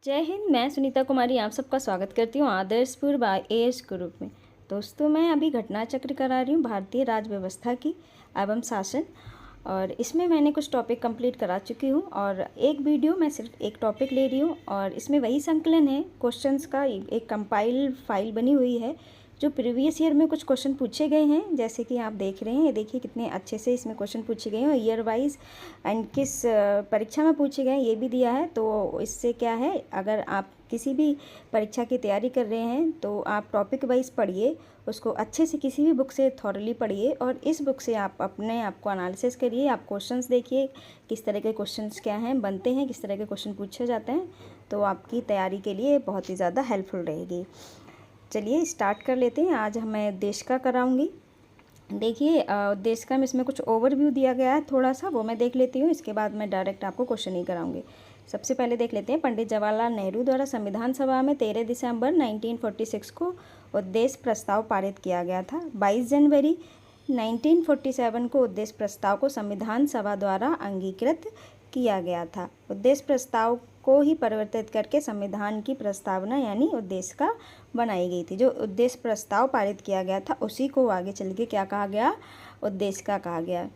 जय हिंद। मैं सुनीता कुमारी आप सबका स्वागत करती हूँ आदर्शपुर बाय एएस ग्रुप में। दोस्तों, मैं अभी घटना चक्र करा रही हूँ भारतीय राज व्यवस्था की एवं शासन, और इसमें मैंने कुछ टॉपिक कंप्लीट करा चुकी हूँ और एक वीडियो मैं सिर्फ एक टॉपिक ले रही हूँ और इसमें वही संकलन है क्वेश्चंस का। एक कंपाइल फाइल बनी हुई है जो प्रीवियस ईयर में कुछ क्वेश्चन पूछे गए हैं, जैसे कि आप देख रहे हैं। ये देखिए कितने अच्छे से इसमें क्वेश्चन पूछे गए हैं, ईयर वाइज एंड किस परीक्षा में पूछे गए हैं ये भी दिया है। तो इससे क्या है, अगर आप किसी भी परीक्षा की तैयारी कर रहे हैं तो आप टॉपिक वाइज पढ़िए, उसको अच्छे से किसी भी बुक से थॉरली पढ़िए और इस बुक से आप अपने आप को एनालिसिस करिए। आप क्वेश्चंस देखिए किस तरह के क्वेश्चंस क्या हैं बनते हैं, किस तरह के क्वेश्चन पूछे जाते हैं, तो आपकी तैयारी के लिए बहुत ही ज़्यादा हेल्पफुल रहेगी। चलिए स्टार्ट कर लेते हैं। आज मैं देश का कराऊंगी। देखिए देश का में इसमें कुछ ओवरव्यू दिया गया है थोड़ा सा, वो मैं देख लेती हूँ। इसके बाद मैं डायरेक्ट आपको क्वेश्चन ही कराऊंगी। सबसे पहले देख लेते हैं, पंडित जवाहरलाल नेहरू द्वारा संविधान सभा में 13 दिसंबर 1946 को उद्देश्य प्रस्ताव पारित किया गया था। 22 जनवरी 1947 को उद्देश्य प्रस्ताव को संविधान सभा द्वारा अंगीकृत किया गया था। उद्देश्य प्रस्ताव को ही परिवर्तित करके संविधान की प्रस्तावना यानी उद्देश्य का बनाई गई थी। जो उद्देश्य प्रस्ताव पारित किया गया था उसी को आगे चल के क्या कहा गया, उद्देश्य का कहा गया।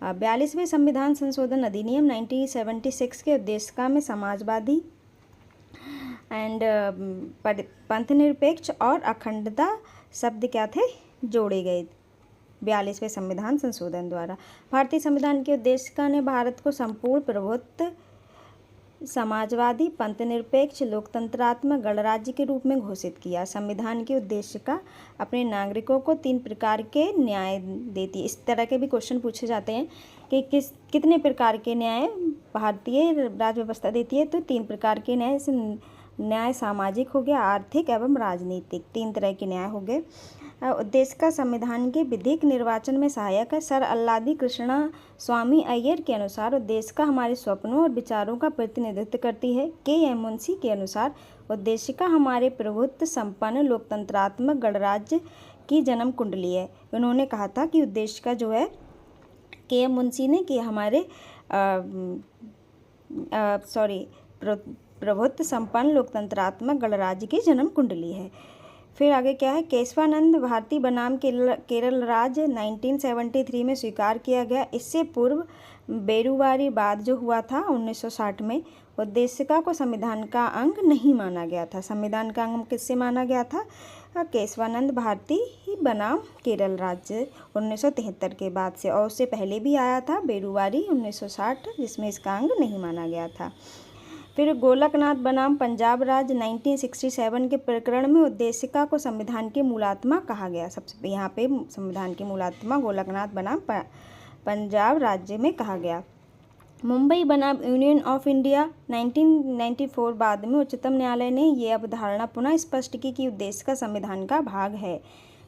42वें संविधान संशोधन अधिनियम 1976 के उद्देश्य का में समाजवादी एंड पंथनिरपेक्ष और अखंडता शब्द क्या थे, जोड़े गए 42वें संविधान संशोधन द्वारा। भारतीय संविधान के उद्देश्य का ने भारत को संपूर्ण प्रभुत्व, समाजवादी, पंथनिरपेक्ष, लोकतंत्रात्मक गणराज्य के रूप में घोषित किया। संविधान के उद्देश्य का अपने नागरिकों को 3 प्रकार के न्याय देती है। इस तरह के भी क्वेश्चन पूछे जाते हैं कि कितने प्रकार के न्याय भारतीय राज व्यवस्था देती है, तो 3 प्रकार के न्याय सामाजिक हो गया, आर्थिक एवं राजनीतिक, 3 तरह के न्याय हो गए। उद्देश्य का संविधान के विधिक निर्वाचन में सहायक है। सर अल्लादी कृष्णा स्वामी अय्यर के अनुसार उद्देश्य का हमारे स्वप्नों और विचारों का प्रतिनिधित्व करती है। के.एम. मुंशी के अनुसार उद्देश्य का हमारे प्रभुत्व संपन्न लोकतंत्रात्मक गणराज्य की जन्म कुंडली है। उन्होंने कहा था कि उद्देश्य का जो है के.एम. मुंशी ने कि हमारे प्रभुत्व संपन्न लोकतंत्रात्मक गणराज्य की जन्म कुंडली है। फिर आगे क्या है, केशवानंद भारती बनाम केरल राज्य 1973 में स्वीकार किया गया। इससे पूर्व बेरुवारी बाद जो हुआ था 1960 में, उद्देशिका को संविधान का अंग नहीं माना गया था। संविधान का अंग किससे माना गया था, केशवानंद भारती बनाम केरल राज्य 1973 के बाद से, और उससे पहले भी आया था बेरुवारी 1960 जिसमें इसका अंग नहीं माना गया था। फिर गोलकनाथ बनाम पंजाब राज्य 1967 के प्रकरण में उद्देशिका को संविधान की मूलात्मा कहा गया। सबसे यहाँ पे संविधान की मूलात्मा गोलकनाथ बनाम पंजाब राज्य में कहा गया। मुंबई बनाम यूनियन ऑफ इंडिया 1994 बाद में उच्चतम न्यायालय ने ये अवधारणा पुनः स्पष्ट की कि उद्देश्य का संविधान का भाग है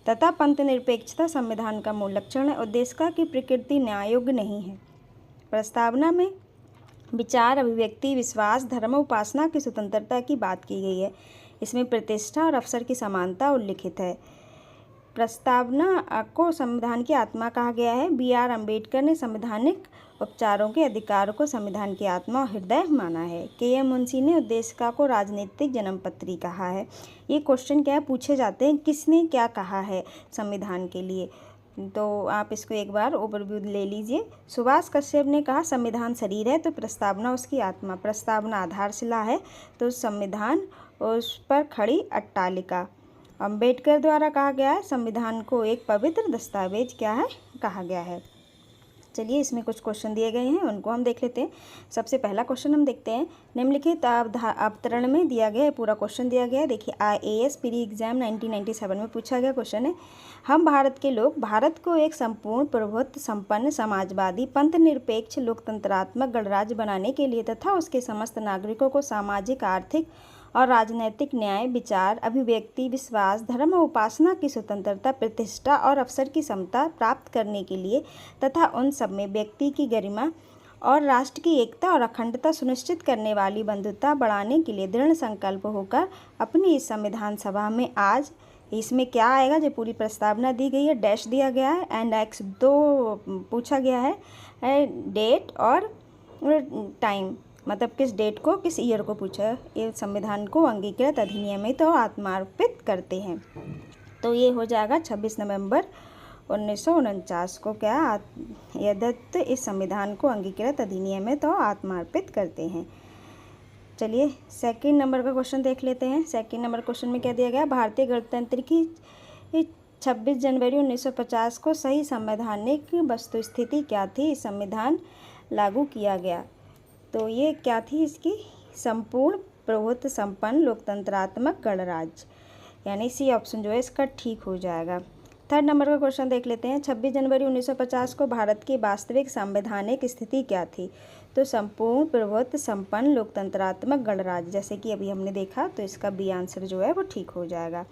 तथा पंथनिरपेक्षता संविधान का मूल लक्षण है। उद्देशिका की प्रकृति न्यायोग्य नहीं है। प्रस्तावना में विचार, अभिव्यक्ति, विश्वास, धर्म, उपासना की स्वतंत्रता की बात की गई है। इसमें प्रतिष्ठा और अवसर की समानता उल्लिखित है। प्रस्तावना को संविधान की आत्मा कहा गया है। बी.आर. अम्बेडकर ने संवैधानिक उपचारों के अधिकार को संविधान की आत्मा और हृदय माना है। के.एम. मुंशी ने उद्देशिका को राजनीतिक जन्मपत्री कहा है। ये क्वेश्चन क्या है, पूछे जाते हैं किसने क्या कहा है संविधान के लिए, तो आप इसको एक बार ओवरव्यू ले लीजिए। सुभाष कश्यप ने कहा संविधान शरीर है तो प्रस्तावना उसकी आत्मा, प्रस्तावना आधारशिला है तो संविधान उस पर खड़ी अट्टालिका। अंबेडकर द्वारा कहा गया है संविधान को एक पवित्र दस्तावेज क्या है, कहा गया है। चलिए इसमें कुछ क्वेश्चन दिए गए हैं, उनको हम देख लेते हैं। सबसे पहला क्वेश्चन हम देखते हैं, निम्नलिखित अवतरण में दिया गया है, पूरा क्वेश्चन दिया गया है। देखिए IAS प्री एग्जाम 1997 में पूछा गया क्वेश्चन है, हम भारत के लोग भारत को एक संपूर्ण प्रभुत्व संपन्न समाजवादी पंथनिरपेक्ष लोकतंत्रात्मक गणराज्य बनाने के लिए तथा उसके समस्त नागरिकों को सामाजिक, आर्थिक और राजनैतिक न्याय, विचार, अभिव्यक्ति, विश्वास, धर्म और उपासना की स्वतंत्रता, प्रतिष्ठा और अवसर की समता प्राप्त करने के लिए तथा उन सब में व्यक्ति की गरिमा और राष्ट्र की एकता और अखंडता सुनिश्चित करने वाली बंधुता बढ़ाने के लिए दृढ़ संकल्प होकर अपनी इस संविधान सभा में आज, इसमें क्या आएगा, जो पूरी प्रस्तावना दी गई है, डैश दिया गया है एंड X 2 पूछा गया है, डेट और टाइम मतलब किस डेट को, किस ईयर को पूछा है। ये संविधान को अंगीकृत, अधिनियमित और आत्मार्पित करते हैं। तो ये हो जाएगा 26 नवंबर 1949 को क्या यदत्त इस संविधान को अंगीकृत, अधिनियमित और आत्मार्पित करते हैं। चलिए सेकंड नंबर का क्वेश्चन देख लेते हैं। सेकंड नंबर क्वेश्चन में क्या दिया गया, भारतीय गणतंत्र की 26 जनवरी 1950 को सही संवैधानिक वस्तुस्थिति क्या थी, संविधान लागू किया गया। तो ये क्या थी इसकी, संपूर्ण प्रभुत्व संपन्न लोकतंत्रात्मक गणराज्य, यानी सी ऑप्शन जो है इसका ठीक हो जाएगा। थर्ड नंबर का क्वेश्चन देख लेते हैं। 26 जनवरी 1950 को भारत की वास्तविक संवैधानिक स्थिति क्या थी। तो संपूर्ण प्रभुत्व संपन्न लोकतंत्रात्मक गणराज्य, जैसे कि अभी हमने देखा, तो इसका बी आंसर जो है वो ठीक हो जाएगा।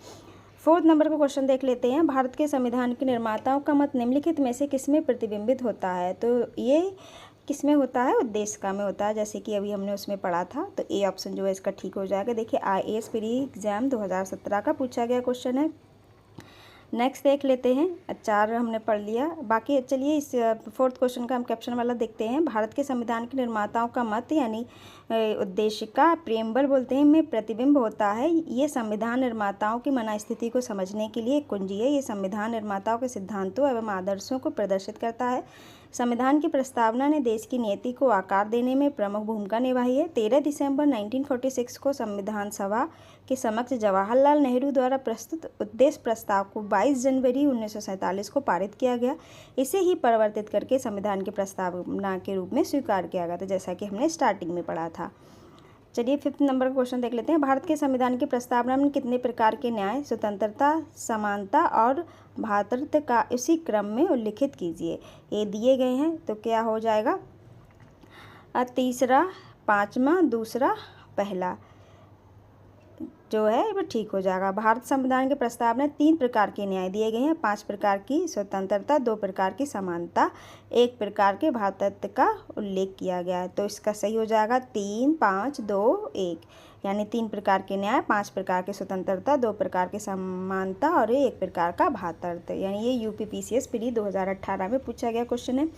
फोर्थ नंबर का क्वेश्चन देख लेते हैं। भारत के संविधान के निर्माताओं का मत निम्नलिखित में से किसमें प्रतिबिंबित होता है। तो ये किसमें होता है, उद्देशिका में होता है, जैसे कि अभी हमने उसमें पढ़ा था। तो ए ऑप्शन जो है इसका ठीक हो जाएगा। देखिए IAS प्री एग्जाम 2017 का पूछा गया क्वेश्चन है। नेक्स्ट देख लेते हैं, 4 हमने पढ़ लिया। बाकी चलिए इस फोर्थ क्वेश्चन का हम कैप्शन वाला देखते हैं। भारत के संविधान के निर्माताओं का मत यानी उद्देशिका, प्रेमबल बोलते हैं, में प्रतिबिंब होता है। ये संविधान निर्माताओं की मनस्थिति को समझने के लिए एक कुंजी है। ये संविधान निर्माताओं के सिद्धांतों एवं आदर्शों को प्रदर्शित करता है। संविधान की प्रस्तावना ने देश की नीति को आकार देने में प्रमुख भूमिका निभाई है। 13 दिसंबर 1946 को संविधान सभा के समक्ष जवाहरलाल नेहरू द्वारा प्रस्तुत उद्देश्य प्रस्ताव को 22 जनवरी 1947 को पारित किया गया। इसे ही परिवर्तित करके संविधान की प्रस्तावना के रूप में स्वीकार किया गया था, जैसा कि हमने स्टार्टिंग में पढ़ा था। चलिए फिफ्थ नंबर का क्वेश्चन देख लेते हैं। भारत के संविधान की प्रस्तावना में कितने प्रकार के न्याय, स्वतंत्रता, समानता और भ्रातृत्व का इसी क्रम में उल्लिखित कीजिए। ये दिए गए हैं, तो क्या हो जाएगा, तीसरा, पाँचवा, दूसरा, पहला जो है वो ठीक हो जाएगा। भारत संविधान के प्रस्ताव में 3 प्रकार के न्याय दिए गए हैं, 5 प्रकार की स्वतंत्रता, 2 प्रकार की समानता, 1 प्रकार के भ्रातृत्व का उल्लेख किया गया है। तो इसका सही हो जाएगा 3, 5, 2, 1, यानी 3 प्रकार के न्याय, 5 प्रकार की स्वतंत्रता, 2 प्रकार की समानता और 1 प्रकार का भ्रातृत्व, यानी ये UPPCS प्री 2018 में पूछा गया क्वेश्चन है।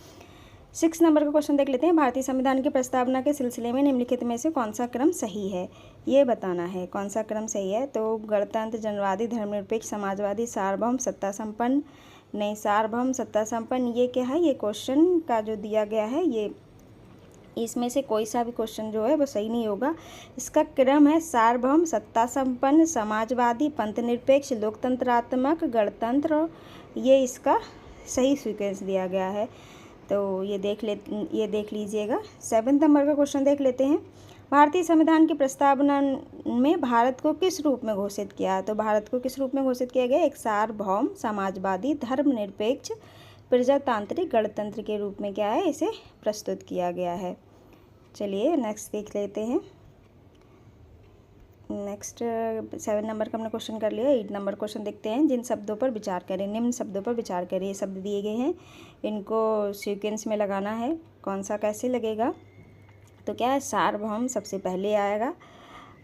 6 नंबर का क्वेश्चन देख लेते हैं। भारतीय संविधान की प्रस्तावना के सिलसिले में निम्नलिखित में से कौन सा क्रम सही है, ये बताना है कौन सा क्रम सही है। तो गणतंत्र, जनवादी, धर्मनिरपेक्ष, समाजवादी, सार्वभौम, सत्ता संपन्न, नहीं सार्वभौम, सत्ता संपन्न, ये क्या है, ये क्वेश्चन का जो दिया गया है, ये इसमें से कोई सा भी क्वेश्चन जो है वो सही नहीं होगा। इसका क्रम है सार्वभौम, सत्ता संपन्न, समाजवादी, पंथनिरपेक्ष, लोकतंत्रात्मक, गणतंत्र, ये इसका सही सीक्वेंस दिया गया है। तो ये देख लीजिएगा। 7 नंबर का क्वेश्चन देख लेते हैं। भारतीय संविधान की प्रस्तावना में भारत को किस रूप में घोषित किया। तो भारत को किस रूप में घोषित किया गया, एक सार्वभौम, समाजवादी, धर्मनिरपेक्ष, प्रजातांत्रिक, गणतंत्र के रूप में क्या है, इसे प्रस्तुत किया गया है। चलिए नेक्स्ट देख लेते हैं। नेक्स्ट 7 नंबर का हमने क्वेश्चन कर लिया। 8 नंबर क्वेश्चन देखते हैं। जिन शब्दों पर विचार करें, निम्न शब्दों पर विचार करें। ये शब्द दिए गए हैं, इनको सीक्वेंस में लगाना है, कौन सा कैसे लगेगा। तो क्या है, सार्वभौम सबसे पहले आएगा,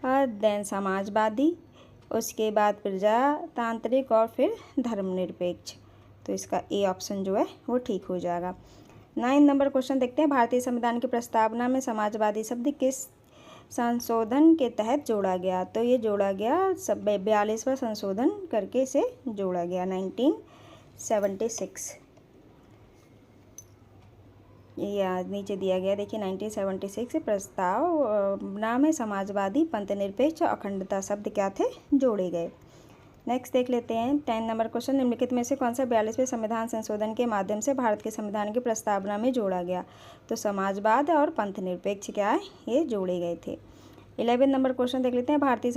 और देन समाजवादी, उसके बाद प्रजातांत्रिक और फिर धर्मनिरपेक्ष। तो इसका ए ऑप्शन जो है वो ठीक हो जाएगा। 9 नंबर क्वेश्चन देखते हैं। भारतीय संविधान की प्रस्तावना में समाजवादी शब्द किस संशोधन के तहत जोड़ा गया। तो ये जोड़ा गया 42वां संशोधन करके इसे जोड़ा गया 1976। ये नीचे दिया गया, देखिए 1976 प्रस्ताव नाम है समाजवादी, पंथनिरपेक्ष, अखंडता शब्द क्या थे, जोड़े गए। नेक्स्ट देख लेते हैं 10 नंबर क्वेश्चन। निम्नलिखित में से कौन सा 42वें संविधान संशोधन के माध्यम से भारत के संविधान की प्रस्तावना में जोड़ा गया। तो समाजवाद और पंथनिरपेक्ष क्या है, ये जोड़े गए थे। 11 नंबर क्वेश्चन देख लेते हैं। भारतीय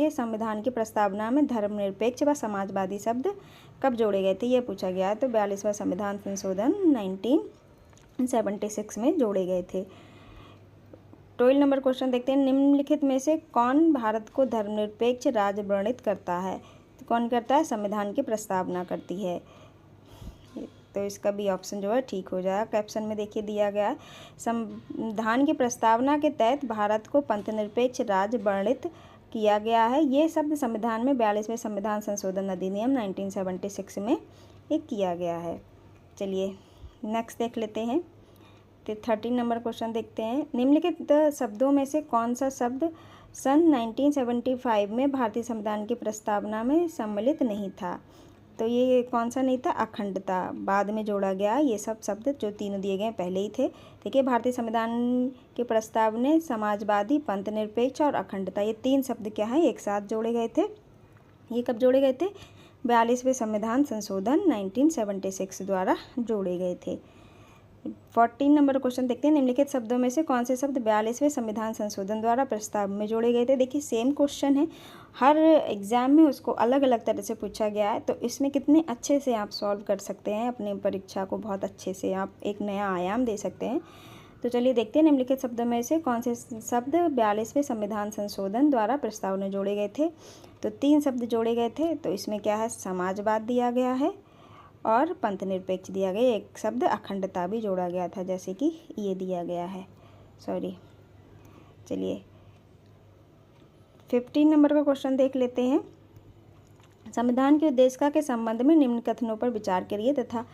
संविधान की प्रस्तावना में धर्मनिरपेक्ष व समाजवादी शब्द कब जोड़े गए थे, ये पूछा गया है। तो 42वां संविधान संशोधन 1976 में जोड़े गए थे। 12 नंबर क्वेश्चन देखते हैं। निम्नलिखित में से कौन भारत को धर्मनिरपेक्ष राज्य वर्णित करता है। तो कौन करता है, संविधान की प्रस्तावना करती है। तो इसका भी ऑप्शन जो है ठीक हो जाएगा। कैप्शन में देखिए दिया गया है, संविधान की प्रस्तावना के तहत भारत को पंथनिरपेक्ष राज्य वर्णित किया गया है। ये शब्द संविधान में 42वें संविधान संशोधन अधिनियम 1976 में एक किया गया है। चलिए नेक्स्ट देख लेते हैं। 13 नंबर क्वेश्चन देखते हैं। निम्नलिखित शब्दों में से कौन सा शब्द सन 1975 में भारतीय संविधान की प्रस्तावना में सम्मिलित नहीं था? तो ये कौन सा नहीं था? अखंडता, बाद में जोड़ा गया। ये सब शब्द जो तीनों दिए गए पहले ही थे। देखिए, भारतीय संविधान के प्रस्ताव ने समाजवादी, पंथनिरपेक्ष और अखंडता, ये 3 शब्द क्या है, एक साथ जोड़े गए थे। ये कब जोड़े गए थे? 42वें संविधान संशोधन 1976 द्वारा जोड़े गए थे। 14 नंबर क्वेश्चन देखते हैं। निम्नलिखित शब्दों में से कौन से शब्द 42वें संविधान संशोधन द्वारा प्रस्ताव में जोड़े गए थे? देखिए, सेम क्वेश्चन है, हर एग्जाम में उसको अलग अलग तरह से पूछा गया है, तो इसमें कितने अच्छे से आप सॉल्व कर सकते हैं, अपनी परीक्षा को बहुत अच्छे से आप एक नया आयाम दे सकते हैं। तो चलिए देखते हैं, निम्नलिखित शब्दों में से कौन से शब्द 42वें संविधान संशोधन द्वारा प्रस्ताव में जोड़े गए थे। तो 3 शब्द जोड़े गए थे, तो इसमें क्या है, समाजवाद दिया गया है और पंथनिरपेक्ष दिया गया। एक शब्द अखंडता भी जोड़ा गया था, जैसे कि ये दिया गया है, सॉरी। चलिए 15 नंबर का क्वेश्चन देख लेते हैं। संविधान की उद्देशिका के संबंध में निम्न कथनों पर विचार करिए तथा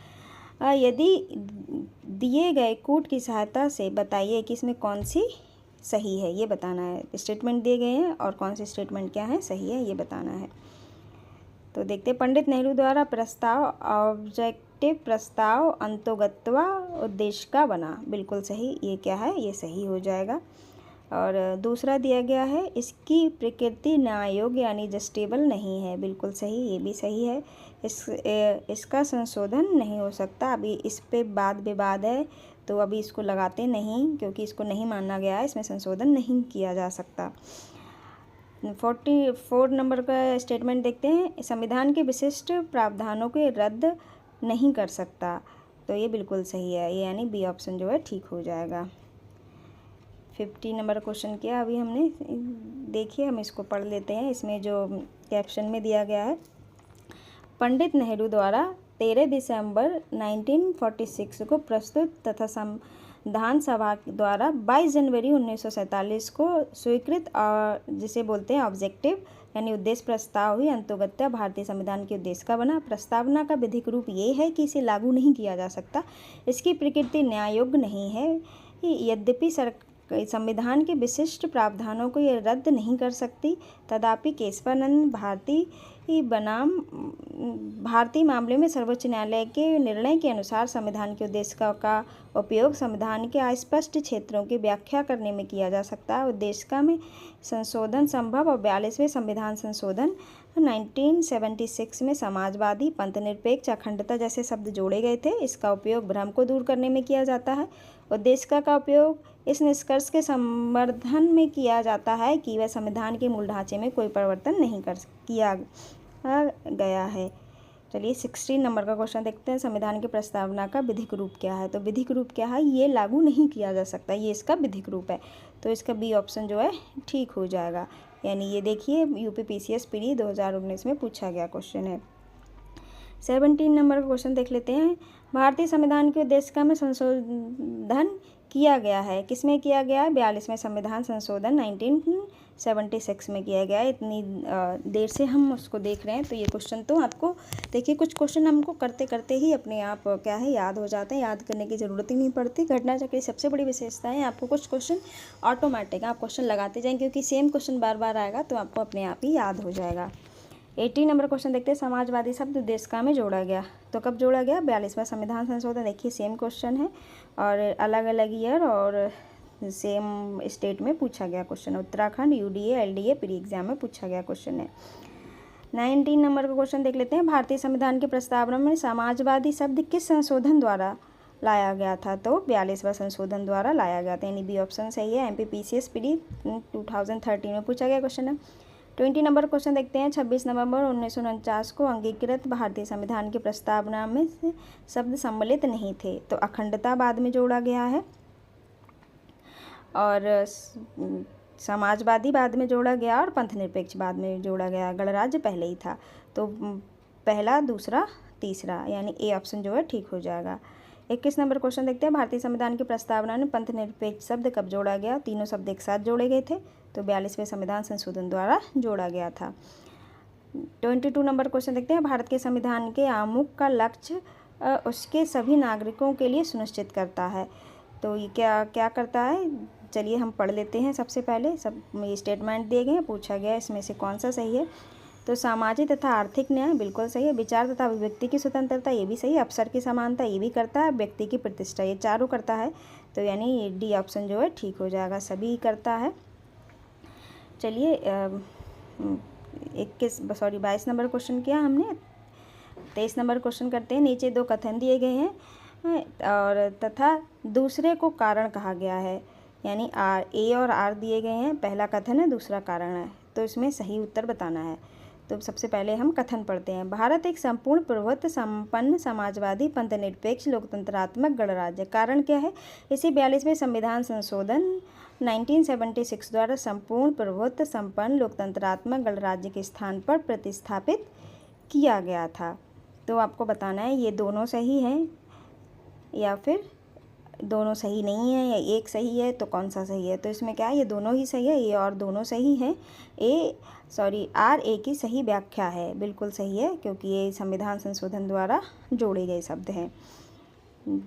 यदि दिए गए कूट की सहायता से बताइए कि इसमें कौन सी सही है, ये बताना है। स्टेटमेंट दिए गए हैं और कौन सी स्टेटमेंट क्या है, सही है, ये बताना है। तो देखते हैं, पंडित नेहरू द्वारा प्रस्ताव ऑब्जेक्टिव प्रस्ताव अंतोगत्वा उद्देशिका बना, बिल्कुल सही। ये क्या है, ये सही हो जाएगा। और दूसरा दिया गया है, इसकी प्रकृति न्याययोग्य यानी जस्टिसेबल नहीं है, बिल्कुल सही, ये भी सही है। इसका संशोधन नहीं हो सकता, अभी इस पे वाद विवाद है, तो अभी इसको लगाते नहीं, क्योंकि इसको नहीं माना गया है, इसमें संशोधन नहीं किया जा सकता। 44 नंबर का स्टेटमेंट देखते हैं, संविधान के विशिष्ट प्रावधानों को रद्द नहीं कर सकता, तो ये बिल्कुल सही है, ये यानी बी ऑप्शन जो है ठीक हो जाएगा। 50 नंबर क्वेश्चन किया अभी हमने, देखिए हम इसको पढ़ लेते हैं। इसमें जो कैप्शन में दिया गया है, पंडित नेहरू द्वारा 13 दिसंबर 1946 को प्रस्तुत तथा संविधान सभा द्वारा 22 जनवरी 1947 को स्वीकृत और जिसे बोलते हैं ऑब्जेक्टिव यानी उद्देश्य प्रस्ताव हुई अंतोगत्या भारतीय संविधान की उद्देशिका बना। प्रस्तावना का विधिक रूप ये है कि इसे लागू नहीं किया जा सकता, इसकी प्रकृति न्याययोग्य नहीं है। यद्यपि संविधान के विशिष्ट प्रावधानों को ये रद्द नहीं कर सकती, तथापि केशवानंद बनाम भारतीय मामले में सर्वोच्च न्यायालय के निर्णय के अनुसार संविधान की उद्देशिका का उपयोग संविधान के अस्पष्ट क्षेत्रों की व्याख्या करने में किया जा सकता है। उद्देशिका में संशोधन संभव और 42वें संविधान संशोधन 1976 में समाजवादी, पंथनिरपेक्ष, अखंडता जैसे शब्द जोड़े गए थे। इसका उपयोग भ्रम को दूर करने में किया जाता है। उद्देशिका का उपयोग इस निष्कर्ष के समर्थन में किया जाता है कि वह संविधान के मूल ढांचे में कोई परिवर्तन नहीं किया गया है। चलिए 16 नंबर का क्वेश्चन देखते हैं, संविधान की प्रस्तावना का विधिक रूप क्या है। तो विधिक रूप क्या है, ये लागू नहीं किया जा सकता, ये इसका विधिक रूप है, तो इसका बी ऑप्शन जो है ठीक हो जाएगा। यानी ये देखिए यूपी PCS पीडी 2019 में पूछा गया क्वेश्चन है। 17 नंबर का क्वेश्चन देख लेते हैं, भारतीय संविधान की उद्देशिका में संशोधन किया गया है, किसमें किया गया है, 42वें संविधान संशोधन 1976 में किया गया है। इतनी देर से हम उसको देख रहे हैं, तो ये क्वेश्चन तो आपको देखिए, कुछ क्वेश्चन हमको करते करते ही अपने आप क्या है याद हो जाते हैं, याद करने की ज़रूरत ही नहीं पड़ती। घटना चक्र की सबसे बड़ी विशेषता है, आपको कुछ क्वेश्चन ऑटोमेटिक आप क्वेश्चन लगाते जाएँ, क्योंकि सेम क्वेश्चन बार बार आएगा, तो आपको अपने आप ही याद हो जाएगा। 18 नंबर क्वेश्चन देखते हैं, समाजवादी शब्द उद्देशिका में जोड़ा गया, तो कब जोड़ा गया, 42वां संविधान संशोधन। देखिए सेम क्वेश्चन है और अलग अलग ईयर और सेम स्टेट में पूछा गया क्वेश्चन है। Uttarakhand, UDA, LDA pre exam में पूछा गया क्वेश्चन है। 19 नंबर का क्वेश्चन देख लेते हैं, भारतीय संविधान के प्रस्तावना में समाजवादी शब्द किस संशोधन द्वारा लाया गया था, तो 42वां संशोधन द्वारा लाया गया था, यानी बी ऑप्शन सही है। MP PCS PD 2013 में पूछा गया क्वेश्चन है। 20 नंबर क्वेश्चन देखते हैं, 26 नवंबर 1949 को अंगीकृत भारतीय संविधान की प्रस्तावना में शब्द सम्मिलित नहीं थे, तो अखंडता बाद में जोड़ा गया है और समाजवादी बाद में जोड़ा गया और पंथनिरपेक्ष बाद में जोड़ा गया। गणराज्य पहले ही था, तो पहला, दूसरा, तीसरा, यानी ए ऑप्शन जो है ठीक हो जाएगा। 21 नंबर क्वेश्चन देखते हैं, भारतीय संविधान की प्रस्तावना में पंथनिरपेक्ष शब्द कब जोड़ा गया, तीनों शब्द एक साथ जोड़े गए थे, तो 42वें संविधान संशोधन द्वारा जोड़ा गया था। 22 नंबर क्वेश्चन देखते हैं, भारत के संविधान के आमुख का लक्ष्य उसके सभी नागरिकों के लिए सुनिश्चित करता है, तो ये क्या क्या करता है, चलिए हम पढ़ लेते हैं। सबसे पहले सब ये स्टेटमेंट दिए गए हैं, पूछा गया है इसमें से कौन सा सही है। तो सामाजिक तथा आर्थिक न्याय बिल्कुल सही है। विचार तथा अभिव्यक्ति की स्वतंत्रता ये भी सही है। अवसर की समानता ये भी करता है। व्यक्ति की प्रतिष्ठा ये चारों करता है। तो यानी डी ऑप्शन जो है ठीक हो जाएगा, सभी करता है। चलिए 22 नंबर क्वेश्चन किया हमने। 23 नंबर क्वेश्चन करते हैं। नीचे दो कथन दिए गए हैं और तथा दूसरे को कारण कहा गया है, यानी आर, ए और आर दिए गए हैं। पहला कथन है, दूसरा कारण है, तो इसमें सही उत्तर बताना है। तो सबसे पहले हम कथन पढ़ते हैं। भारत एक संपूर्ण प्रभुत्व संपन्न समाजवादी पंथनिरपेक्ष लोकतंत्रात्मक गणराज्य। कारण क्या है, इसी 42वें संविधान संशोधन 1976 द्वारा संपूर्ण प्रभुत्व संपन्न लोकतंत्रात्मक गणराज्य के स्थान पर प्रतिस्थापित किया गया था। तो आपको बताना है ये दोनों सही हैं या फिर दोनों सही नहीं है, या एक सही है तो कौन सा सही है। तो इसमें क्या है, ये दोनों ही सही है, ये और दोनों सही हैं। आर ए की सही व्याख्या है, बिल्कुल सही है, क्योंकि ये संविधान संशोधन द्वारा जोड़े गए शब्द हैं।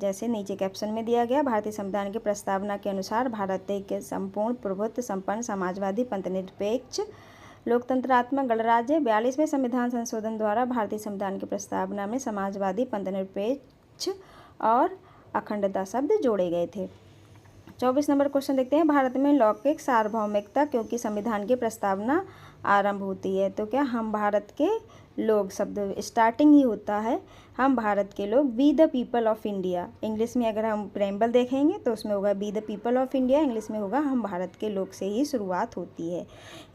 जैसे नीचे कैप्शन में दिया गया, भारतीय संविधान की प्रस्तावना के अनुसार भारत एक संपूर्ण प्रभुत्व संपन्न समाजवादी पंथनिरपेक्ष लोकतंत्रात्मक गणराज्य। 42वें संविधान संशोधन द्वारा भारतीय संविधान की प्रस्तावना में समाजवादी पंथनिरपेक्ष और अखंडता शब्द जोड़े गए थे। 24 नंबर क्वेश्चन देखते हैं। भारत में लौकिक सार्वभौमिकता क्योंकि संविधान की प्रस्तावना आरंभ होती है। तो क्या हम भारत के लोग शब्द स्टार्टिंग ही होता है, हम भारत के लोग, we the people of India. English में अगर हम प्रेम्बल देखेंगे तो उसमें होगा we the people of India, English में होगा हम भारत के लोग से ही शुरुआत होती है।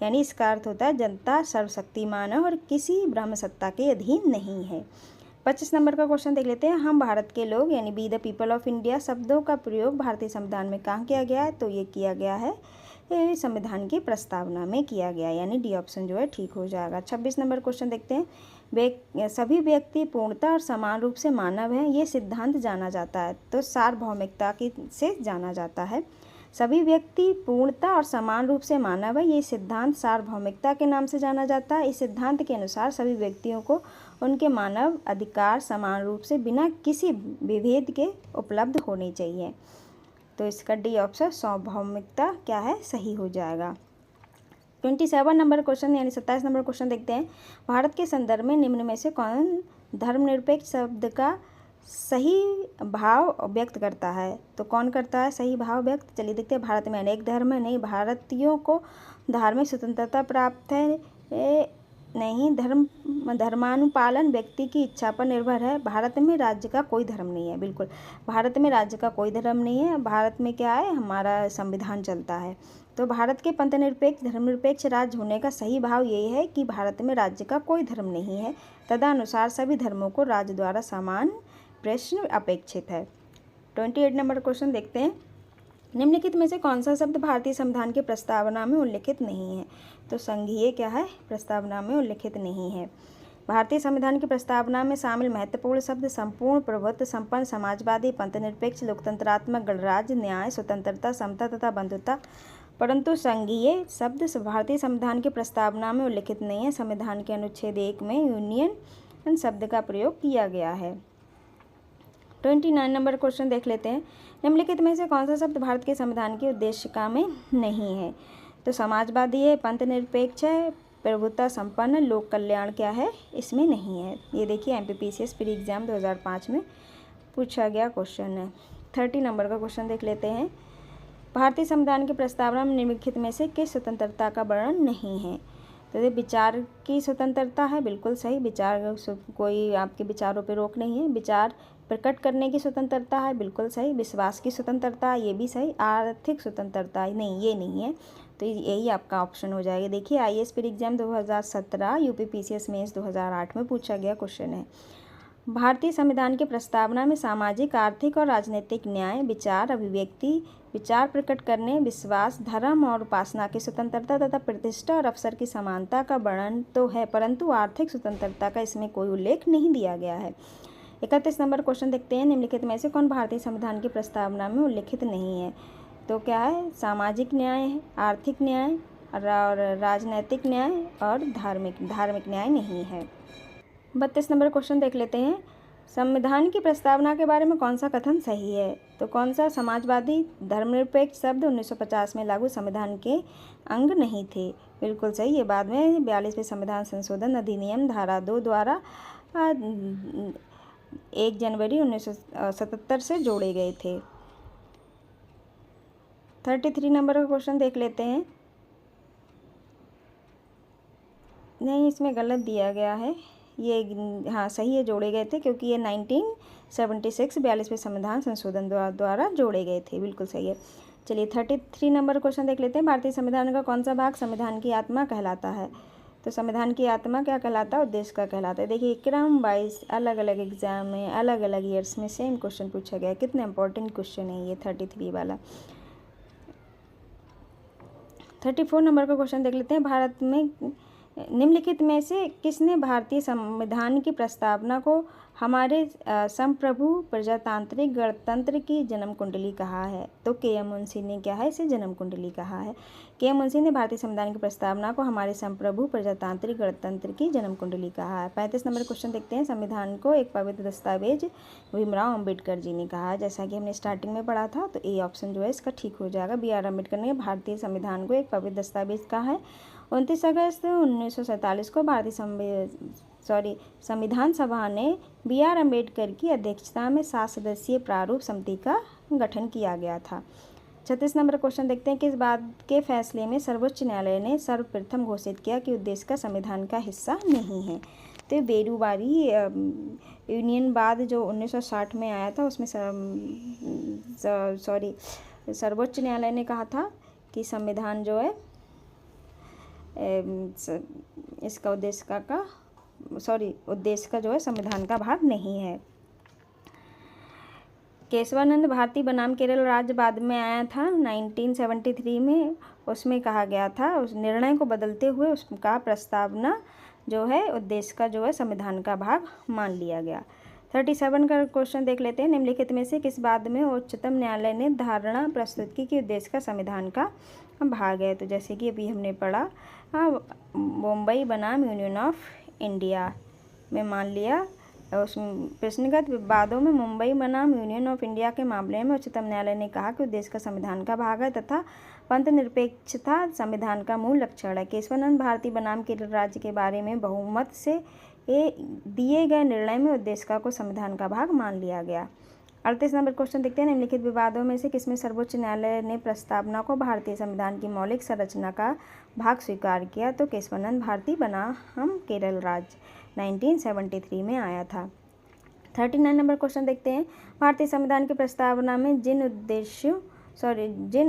यानी इसका अर्थ होता है जनता सर्वशक्तिमान है और किसी ब्रह्म सत्ता के अधीन नहीं है। 25 नंबर का क्वेश्चन देख लेते हैं। हम भारत के लोग यानी be the people of India शब्दों का प्रयोग भारतीय संविधान में कहाँ किया गया है। तो ये किया गया है संविधान की प्रस्तावना में किया गया, यानी डी ऑप्शन जो है ठीक हो जाएगा। 26 नंबर क्वेश्चन देखते हैं। सभी व्यक्ति पूर्णता और समान रूप से मानव हैं, ये सिद्धांत जाना जाता है। तो सार्वभौमिकता की से जाना जाता है। सभी व्यक्ति पूर्णता और समान रूप से मानव है, ये सिद्धांत सार्वभौमिकता के नाम से जाना जाता है। इस सिद्धांत के अनुसार सभी व्यक्तियों को उनके मानव अधिकार समान रूप से बिना किसी विभेद के उपलब्ध होने चाहिए। तो इसका डी ऑप्शन सार्वभौमिकता क्या है, सही हो जाएगा। 27 नंबर क्वेश्चन यानी 27 नंबर क्वेश्चन देखते हैं। भारत के संदर्भ में निम्न में से कौन धर्मनिरपेक्ष शब्द का सही भाव व्यक्त करता है। तो कौन करता है सही भाव व्यक्त, चलिए देखते हैं। भारत में अनेक धर्म है, नहीं। भारतीयों को धार्मिक स्वतंत्रता प्राप्त है, नहीं। धर्मानुपालन व्यक्ति की इच्छा पर निर्भर है। भारत में राज्य का कोई धर्म नहीं है, बिल्कुल भारत में राज्य का कोई धर्म नहीं है। भारत में क्या है, हमारा संविधान चलता है। तो भारत के पंथनिरपेक्ष धर्मनिरपेक्ष राज्य होने का सही भाव ये है कि भारत में राज्य का कोई धर्म नहीं है, तदनुसार सभी धर्मों को राज्य द्वारा समान प्रश्न अपेक्षित है। 28 नंबर क्वेश्चन देखते हैं। निम्नलिखित में से कौन सा शब्द भारतीय संविधान की प्रस्तावना में उल्लिखित नहीं है। तो संघीय क्या है, प्रस्तावना में उल्लिखित नहीं है। भारतीय संविधान की प्रस्तावना में शामिल महत्वपूर्ण शब्द संपूर्ण प्रभुत्व संपन्न समाजवादी पंथनिरपेक्ष लोकतंत्रात्मक गणराज्य, न्याय, स्वतंत्रता, समता तथा बंधुता, परंतु संघीय शब्द भारतीय संविधान की प्रस्तावना में उल्लिखित नहीं है। संविधान के अनुच्छेद 1 में यूनियन शब्द का प्रयोग किया गया है। 29 नंबर क्वेश्चन देख लेते हैं। निम्नलिखित में से कौन सा शब्द भारत के संविधान की उद्देशिका में नहीं है। तो समाजवादी है, पंथनिरपेक्ष है, प्रभुत्व संपन्न, लोक कल्याण क्या है, इसमें नहीं है। ये देखिए MPPCS प्री एग्जाम 2005 में पूछा गया क्वेश्चन है। 30 नंबर का क्वेश्चन देख लेते हैं। भारतीय संविधान की प्रस्तावना में निम्नलिखित में से किस स्वतंत्रता का वर्णन नहीं है। तो ये विचार की स्वतंत्रता है, बिल्कुल सही। विचार, कोई आपके विचारों पे रोक नहीं है। विचार प्रकट करने की स्वतंत्रता है, बिल्कुल सही। विश्वास की स्वतंत्रता, ये भी सही। आर्थिक स्वतंत्रता नहीं, ये नहीं है। तो यही आपका ऑप्शन हो जाएगा। देखिए IAS pre exam 2017, UPPCS mains 2008 में पूछा गया क्वेश्चन है। भारतीय संविधान की प्रस्तावना में सामाजिक, आर्थिक और राजनीतिक न्याय, विचार अभिव्यक्ति, विचार प्रकट करने, विश्वास, धर्म और उपासना की स्वतंत्रता तथा प्रतिष्ठा और अवसर की समानता का वर्णन तो है, परंतु आर्थिक स्वतंत्रता का इसमें कोई उल्लेख नहीं दिया गया है। 31 नंबर क्वेश्चन देखते हैं। निम्नलिखित में से कौन भारतीय संविधान की प्रस्तावना में उल्लिखित नहीं है। तो क्या है, सामाजिक न्याय है, आर्थिक न्याय और राजनैतिक न्याय और धार्मिक न्याय नहीं है। 32 नंबर क्वेश्चन देख लेते हैं। संविधान की प्रस्तावना के बारे में कौन सा कथन सही है? तो कौन सा? समाजवादी धर्मनिरपेक्ष शब्द 1950 में लागू संविधान के अंग नहीं थे। बिल्कुल सही। ये बाद में 42वें संविधान संशोधन अधिनियम धारा 2 द्वारा 1 जनवरी 1977 से जोड़े गए थे। 33 नंबर का क्वेश्चन देख लेते हैं। नहीं, इसमें गलत दिया गया है। ये हाँ सही है, जोड़े गए थे क्योंकि ये 1976 42वें संविधान संशोधन द्वारा जोड़े गए थे। बिल्कुल सही है। चलिए 33 नंबर क्वेश्चन देख लेते हैं। भारतीय संविधान का कौन सा भाग संविधान की आत्मा कहलाता है? तो संविधान की आत्मा क्या कहलाता है? उद्देश्य का कहलाता है। देखिए क्रम वाइज अलग अलग एग्जाम में अलग अलग ईयर्स में सेम क्वेश्चन पूछा गया है। कितना इंपॉर्टेंट क्वेश्चन है ये 33 वाला। 34 नंबर का क्वेश्चन देख लेते हैं। भारत में निम्नलिखित में से किसने भारतीय संविधान की प्रस्तावना को हमारे संप्रभु प्रजातांत्रिक गणतंत्र की जन्म कुंडली कहा है? तो के.एम. मुंशी ने क्या है, इसे जन्म कुंडली कहा है। के.एम. मुंशी ने भारतीय संविधान की प्रस्तावना को हमारे संप्रभु प्रजातांत्रिक गणतंत्र की जन्म कुंडली कहा है। 35 नंबर क्वेश्चन देखते हैं। संविधान को एक पवित्र दस्तावेज भीमराव अम्बेडकर जी ने कहा है। जैसा कि हमने स्टार्टिंग में पढ़ा था, तो ए ऑप्शन जो है इसका ठीक हो जाएगा। B.R. अम्बेडकर ने भारतीय संविधान को एक पवित्र दस्तावेज कहा है। 29 अगस्त 1947 को संविधान सभा ने B.R. अम्बेडकर की अध्यक्षता में 7 सदस्यीय प्रारूप समिति का गठन किया गया था। 36 नंबर क्वेश्चन देखते हैं। किस बात के फैसले में सर्वोच्च न्यायालय ने सर्वप्रथम घोषित किया कि उद्देश्य का संविधान का हिस्सा नहीं है? तो बेरूबारी यूनियनवाद जो 1960 में आया था, उसमें सर्वोच्च न्यायालय ने कहा था कि संविधान जो है इसका उद्देश्य का जो है संविधान का भाग नहीं है। केशवानंद भारती बनाम केरल राज्य बाद में आया था 1973 में। उसमें कहा गया था, उस निर्णय को बदलते हुए उसका प्रस्तावना जो है उद्देश्य का जो है संविधान का भाग मान लिया गया। 37 का क्वेश्चन देख लेते हैं। निम्नलिखित में से किस बात में उच्चतम न्यायालय ने धारणा प्रस्तुत की कि उद्देश्य का संविधान का भाग है? तो जैसे कि अभी हमने पढ़ा, मुंबई बनाम यूनियन ऑफ इंडिया में मान लिया। उस प्रश्नगत विवादों में मुंबई बनाम यूनियन ऑफ इंडिया के मामले में उच्चतम न्यायालय ने कहा कि उद्देश्य का संविधान का भाग है तथा पंथ निरपेक्षता संविधान का मूल लक्षण है। केशवानंद भारती बनाम केरल राज्य के बारे में बहुमत से दिए गए निर्णय में उद्देश्य को संविधान का भाग मान लिया गया। 38 नंबर क्वेश्चन देखते हैं। निम्नलिखित विवादों में से किसमें सर्वोच्च न्यायालय ने प्रस्तावना को भारतीय संविधान की मौलिक संरचना का भाग स्वीकार किया? तो केशवानंद भारती बनाम केरल राज्य 1973 में आया था। 39 नंबर क्वेश्चन देखते हैं। भारतीय संविधान की प्रस्तावना में जिन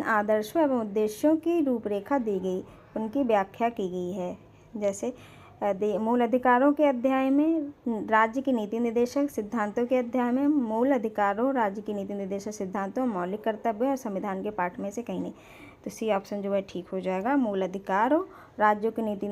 आदर्शों एवं उद्देश्यों की रूपरेखा दी गई, उनकी व्याख्या की गई है। जैसे मूल अधिकारों के अध्याय में राज्य की नीति निर्देशक सिद्धांतों के अध्याय में मूल अधिकारों, राज्य की नीति निर्देशक सिद्धांतों, मौलिक कर्तव्यों और संविधान के पाठ में से कहीं नहीं। तो सी ऑप्शन जो है ठीक हो जाएगा। मूल अधिकारों, राज्यों के नीति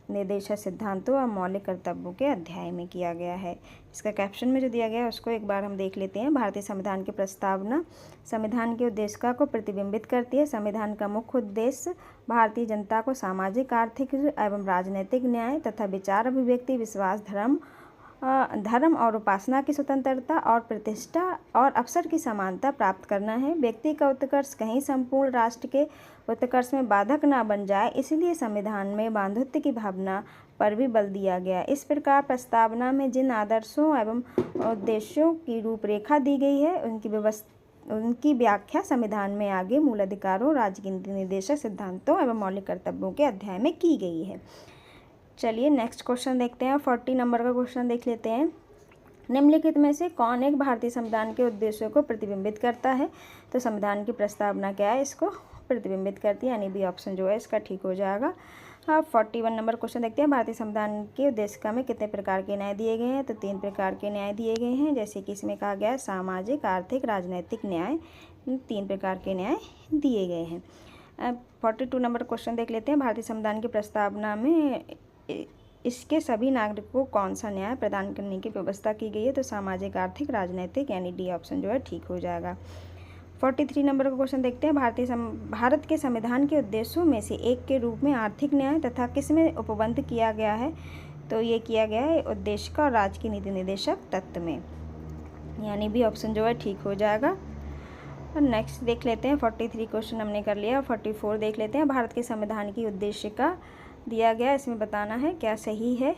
निर्देशक सिद्धांतों और मौलिक कर्तव्यों के अध्याय में किया गया है। इसका कैप्शन में जो दिया गया है उसको एक बार हम देख लेते हैं। भारतीय संविधान की प्रस्तावना संविधान के उद्देश्य को प्रतिबिंबित करती है। संविधान का मुख्य उद्देश्य भारतीय जनता को सामाजिक, आर्थिक एवं राजनीतिक न्याय तथा विचार, अभिव्यक्ति, विश्वास, धर्म और उपासना की स्वतंत्रता और प्रतिष्ठा और अवसर की समानता प्राप्त करना है। व्यक्ति का उत्कर्ष कहीं संपूर्ण राष्ट्र के उत्कर्ष में बाधक न बन जाए, इसलिए संविधान में बंधुत्व की भावना पर भी बल दिया गया। इस प्रकार प्रस्तावना में जिन आदर्शों एवं उद्देश्यों की रूपरेखा दी गई है, उनकी व्याख्या संविधान में आगे मूल अधिकारों, राज्य की नीति निर्देशक सिद्धांतों एवं मौलिक कर्तव्यों के अध्याय में की गई है। चलिए नेक्स्ट क्वेश्चन देखते हैं। 40 नंबर का क्वेश्चन देख लेते हैं। निम्नलिखित में से कौन एक भारतीय संविधान के उद्देश्यों को प्रतिबिंबित करता है? तो संविधान की प्रस्तावना क्या है, इसको प्रतिबिंबित करती है, यानी बी ऑप्शन जो है इसका ठीक हो जाएगा। 41 नंबर क्वेश्चन देखते हैं। भारतीय संविधान के उद्देश्य में कितने प्रकार के न्याय दिए गए हैं? तो 3 प्रकार के न्याय दिए गए हैं। जैसे कि इसमें कहा गया है सामाजिक, आर्थिक, राजनैतिक न्याय, 3 प्रकार के न्याय दिए गए हैं। 42 नंबर क्वेश्चन देख लेते हैं। भारतीय संविधान की प्रस्तावना में इसके सभी नागरिकों को कौन सा न्याय प्रदान करने की व्यवस्था की गई है? तो सामाजिक, आर्थिक, राजनैतिक, यानी डी ऑप्शन जो है ठीक हो जाएगा। 43 नंबर का क्वेश्चन देखते हैं। भारत के संविधान के उद्देश्यों में से एक के रूप में आर्थिक न्याय तथा किस में उपबंध किया गया है? तो ये किया गया है उद्देश्य का और राज्य की नीति निर्देशक तत्व में। यानी बी ऑप्शन जो है ठीक हो जाएगा। और नेक्स्ट देख लेते हैं, 43 क्वेश्चन हमने कर लिया। 44 देख लेते हैं। भारत के संविधान की उद्देशिका दिया गया, इसमें बताना है क्या सही है।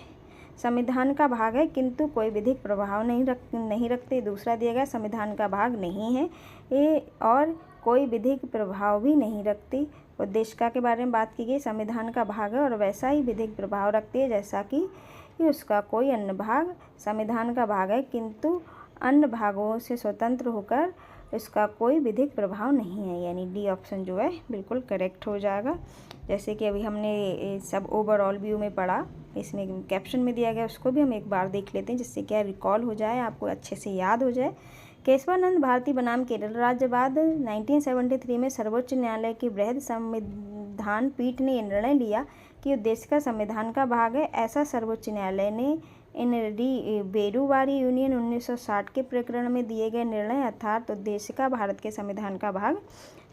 संविधान का भाग है किंतु कोई विधिक प्रभाव नहीं रखते। दूसरा दिया गया संविधान का भाग नहीं है ये और कोई विधिक प्रभाव भी नहीं रखती। उद्देशिका के बारे में बात की गई, संविधान का भाग है और वैसा ही विधिक प्रभाव रखती है जैसा कि उसका कोई अन्य भाग। संविधान का भाग है किंतु अन्य भागों से स्वतंत्र होकर इसका कोई विधिक प्रभाव नहीं है, यानी डी ऑप्शन जो है बिल्कुल करेक्ट हो जाएगा। जैसे कि अभी हमने सब ओवरऑल व्यू में पढ़ा, इसमें कैप्शन में दिया गया, उसको भी हम एक बार देख लेते हैं जिससे क्या रिकॉल हो जाए, आपको अच्छे से याद हो जाए। केशवानंद भारती बनाम केरल राज्य बाद 1973 में सर्वोच्च न्यायालय की बृहद संविधान पीठ ने निर्णय लिया कि उद्देशिका संविधान का भाग है। ऐसा सर्वोच्च न्यायालय ने इन बेरूवारी यूनियन 1960 के प्रकरण में दिए गए निर्णय अर्थात उद्देशिका भारत के संविधान का भाग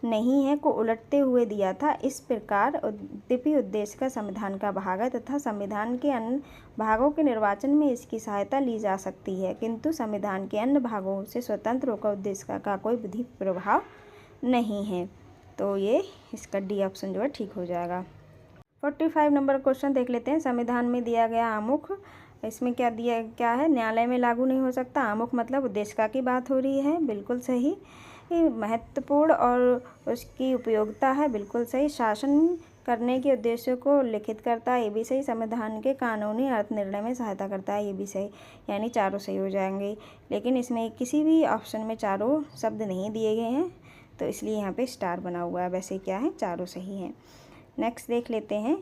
नहीं है को उलटते हुए दिया था। इस प्रकार यद्यपि उद्देशिका संविधान का भाग है तथा संविधान के अन्य भागों के निर्वाचन में इसकी सहायता ली जा सकती है, किंतु संविधान के अन्य भागों से स्वतंत्र होकर उद्देशिका का कोई विधिक प्रभाव नहीं है। तो ये इसका डी ऑप्शन जो है ठीक हो जाएगा। 45 नंबर क्वेश्चन देख लेते हैं। संविधान में दिया गया आमुख, इसमें क्या है, न्यायालय में लागू नहीं हो सकता। आमुख मतलब उद्देशिका की बात हो रही है, बिल्कुल सही। महत्वपूर्ण और उसकी उपयोगिता है, बिल्कुल सही। शासन करने के उद्देश्यों को लिखित करता है, ये भी सही। संविधान के कानूनी अर्थ निर्णय में सहायता करता है, ये भी सही। यानी चारों सही हो जाएंगे, लेकिन इसमें किसी भी ऑप्शन में चारों शब्द नहीं दिए गए हैं, तो इसलिए यहाँ पे स्टार बना हुआ है। वैसे क्या है, चारों सही हैं। नेक्स्ट देख लेते हैं,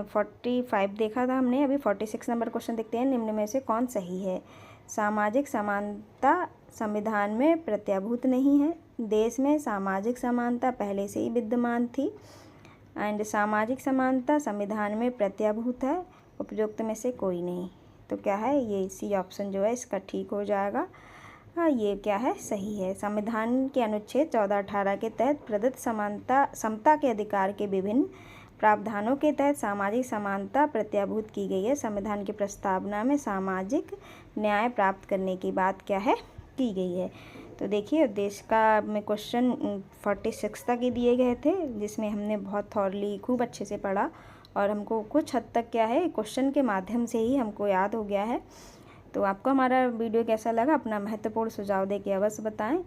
45 देखा था हमने, अभी 46 नंबर क्वेश्चन देखते हैं। निम्न में से कौन सही है। सामाजिक समानता संविधान में प्रत्याभूत नहीं है। देश में सामाजिक समानता पहले से ही विद्यमान थी एंड सामाजिक समानता संविधान में प्रत्याभूत है। उपयुक्त में से कोई नहीं, तो क्या है, ये सी ऑप्शन जो है इसका ठीक हो जाएगा। हाँ, ये क्या है, सही है। संविधान के अनुच्छेद 14-18 के तहत प्रदत्त समता के अधिकार के विभिन्न प्रावधानों के तहत सामाजिक समानता प्रत्याभूत की गई है। संविधान की प्रस्तावना में सामाजिक न्याय प्राप्त करने की बात क्या है, की गई है। तो देखिए, उद्देशिका में क्वेश्चन 46 तक ही दिए गए थे, जिसमें हमने बहुत थॉरली खूब अच्छे से पढ़ा और हमको कुछ हद तक क्या है, क्वेश्चन के माध्यम से ही हमको याद हो गया है। तो आपको हमारा वीडियो कैसा लगा, अपना महत्वपूर्ण सुझाव दे के अवश्य बताएं।